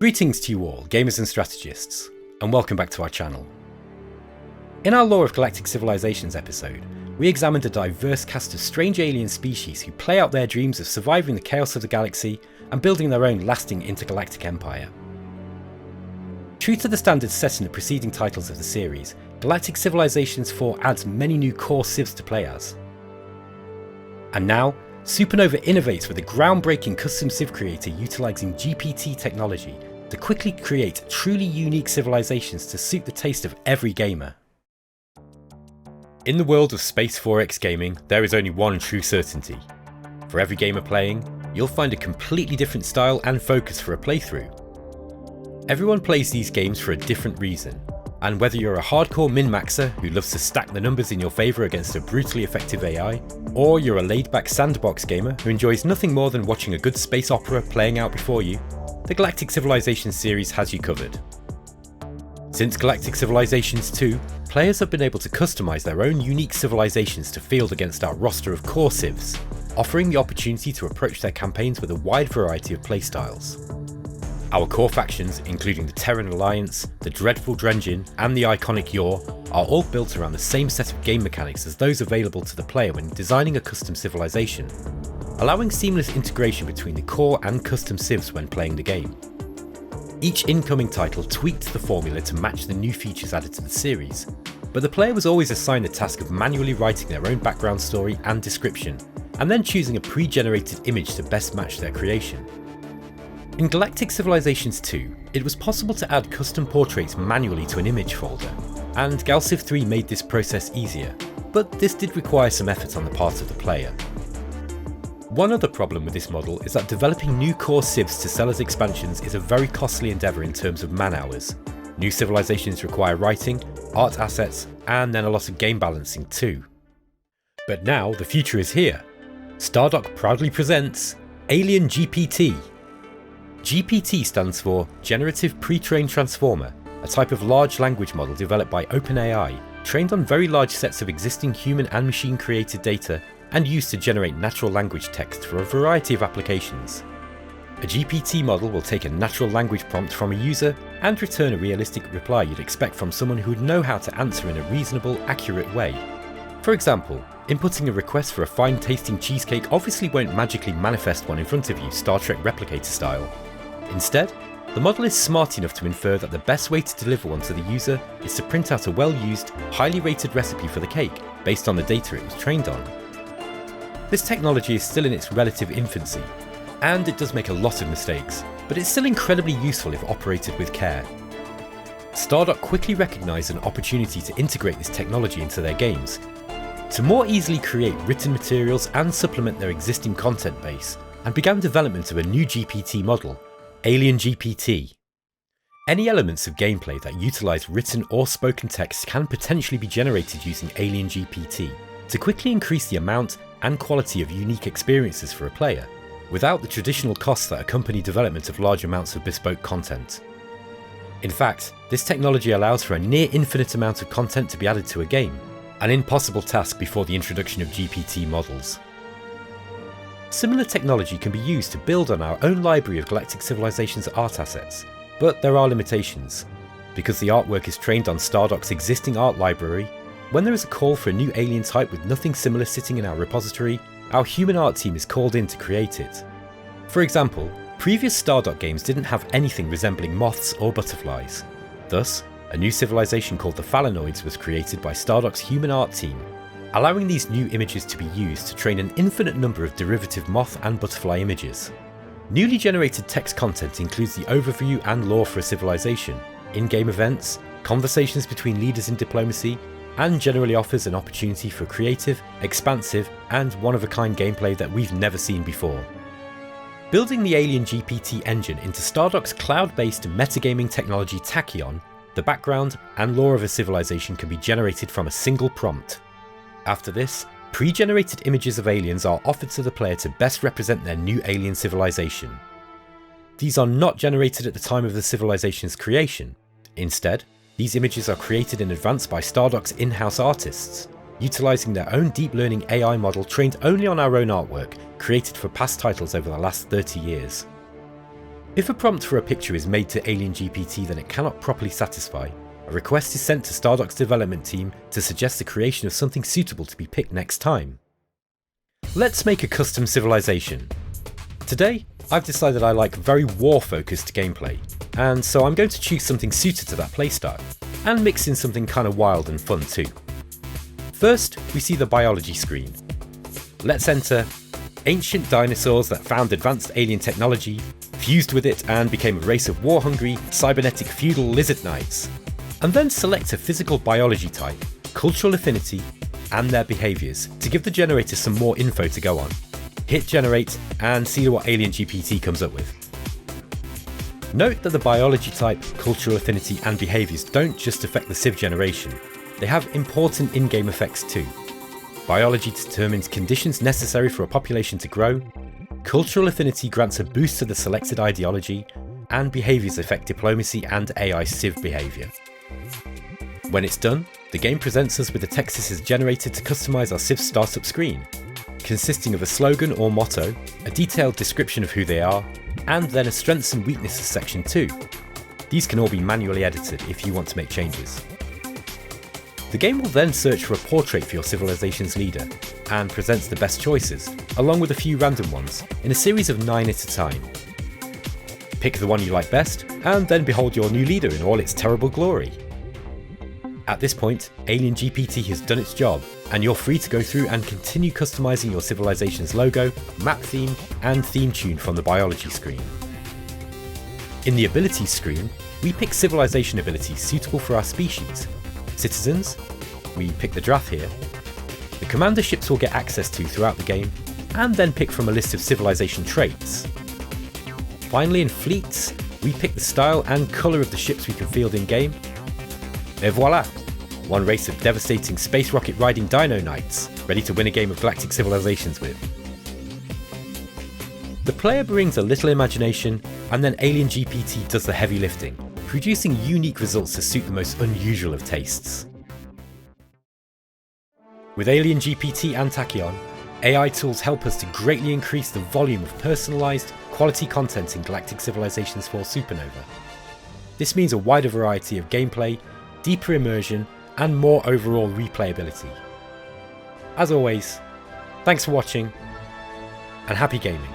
Greetings to you all, gamers and strategists, and welcome back to our channel. In our Lore of Galactic Civilizations episode, we examined a diverse cast of strange alien species who play out their dreams of surviving the chaos of the galaxy and building their own lasting intergalactic empire. True to the standards set in the preceding titles of the series, Galactic Civilizations IV adds many new core civs to play as. And now, Supernova innovates with a groundbreaking custom civ creator utilising GPT technology to quickly create truly unique civilizations to suit the taste of every gamer. In the world of Space 4X gaming, there is only one true certainty. For every gamer playing, you'll find a completely different style and focus for a playthrough. Everyone plays these games for a different reason, and whether you're a hardcore min-maxer who loves to stack the numbers in your favour against a brutally effective AI, or you're a laid-back sandbox gamer who enjoys nothing more than watching a good space opera playing out before you, the Galactic Civilizations series has you covered. Since Galactic Civilizations II, players have been able to customise their own unique civilizations to field against our roster of core civs, offering the opportunity to approach their campaigns with a wide variety of playstyles. Our core factions, including the Terran Alliance, the Dreadful Drengin, and the iconic Yor, are all built around the same set of game mechanics as those available to the player when designing a custom civilization, allowing seamless integration between the core and custom civs when playing the game. Each incoming title tweaked the formula to match the new features added to the series, but the player was always assigned the task of manually writing their own background story and description, and then choosing a pre-generated image to best match their creation. In Galactic Civilizations II, it was possible to add custom portraits manually to an image folder, and GalCiv 3 made this process easier, but this did require some effort on the part of the player. One other problem with this model is that developing new core civs to sell as expansions is a very costly endeavour in terms of man hours. New civilizations require writing, art assets, and then a lot of game balancing too. But now the future is here. Stardock proudly presents AlienGPT. GPT stands for Generative Pre-trained Transformer, a type of large language model developed by OpenAI, trained on very large sets of existing human and machine created data and used to generate natural language text for a variety of applications. A GPT model will take a natural language prompt from a user and return a realistic reply you'd expect from someone who would know how to answer in a reasonable, accurate way. For example, inputting a request for a fine-tasting cheesecake obviously won't magically manifest one in front of you, Star Trek Replicator style. Instead, the model is smart enough to infer that the best way to deliver one to the user is to print out a well-used, highly rated recipe for the cake based on the data it was trained on. This technology is still in its relative infancy, and it does make a lot of mistakes, but it's still incredibly useful if operated with care. Stardock quickly recognised an opportunity to integrate this technology into their games, to more easily create written materials and supplement their existing content base, and began development of a new GPT model, AlienGPT. Any elements of gameplay that utilise written or spoken text can potentially be generated using AlienGPT to quickly increase the amount and quality of unique experiences for a player, without the traditional costs that accompany development of large amounts of bespoke content. In fact, this technology allows for a near infinite amount of content to be added to a game, an impossible task before the introduction of GPT models. Similar technology can be used to build on our own library of Galactic Civilizations art assets, but there are limitations. Because the artwork is trained on Stardock's existing art library, when there is a call for a new alien type with nothing similar sitting in our repository, our human art team is called in to create it. For example, previous Stardock games didn't have anything resembling moths or butterflies. Thus, a new civilization called the Phalanoids was created by Stardock's human art team, allowing these new images to be used to train an infinite number of derivative moth and butterfly images. Newly generated text content includes the overview and lore for a civilization, in-game events, conversations between leaders in diplomacy, and generally offers an opportunity for creative, expansive, and one-of-a-kind gameplay that we've never seen before. Building the AlienGPT engine into Stardock's cloud-based metagaming technology Tachyon, the background and lore of a civilization can be generated from a single prompt. After this, pre-generated images of aliens are offered to the player to best represent their new alien civilization. These are not generated at the time of the civilization's creation. Instead, these images are created in advance by Stardock's in-house artists, utilising their own deep learning AI model trained only on our own artwork, created for past titles over the last 30 years. If a prompt for a picture is made to AlienGPT that it cannot properly satisfy, a request is sent to Stardock's development team to suggest the creation of something suitable to be picked next time. Let's make a custom civilization. Today, I've decided I like very war-focused gameplay, and so I'm going to choose something suited to that playstyle, and mix in something kind of wild and fun too. First, we see the biology screen. Let's enter ancient dinosaurs that found advanced alien technology, fused with it and became a race of war-hungry, cybernetic feudal lizard knights. And then select a physical biology type, cultural affinity, and their behaviours to give the generator some more info to go on. Hit generate and see what AlienGPT comes up with. Note that the biology type, cultural affinity and behaviours don't just affect the civ generation, they have important in-game effects too. Biology determines conditions necessary for a population to grow, cultural affinity grants a boost to the selected ideology, and behaviours affect diplomacy and AI civ behaviour. When it's done, the game presents us with a text that is generated to customise our civ startup screen, consisting of a slogan or motto, a detailed description of who they are, and then a strengths and weaknesses section too. These can all be manually edited if you want to make changes. The game will then search for a portrait for your civilization's leader, and presents the best choices, along with a few random ones, in a series of 9 at a time. Pick the one you like best, and then behold your new leader in all its terrible glory. At this point, AlienGPT has done its job, and you're free to go through and continue customising your civilization's logo, map theme, and theme tune from the biology screen. In the abilities screen, we pick civilization abilities suitable for our species. Citizens, we pick the draft here. The commander ships we'll get access to throughout the game, and then pick from a list of civilization traits. Finally, in fleets, we pick the style and colour of the ships we can field in game. Et voila! One race of devastating space rocket riding dino knights, ready to win a game of Galactic Civilizations with. The player brings a little imagination, and then AlienGPT does the heavy lifting, producing unique results to suit the most unusual of tastes. With AlienGPT and Tachyon, AI tools help us to greatly increase the volume of personalised, quality content in Galactic Civilizations IV Supernova. This means a wider variety of gameplay, deeper immersion, and more overall replayability. As always, thanks for watching, and happy gaming.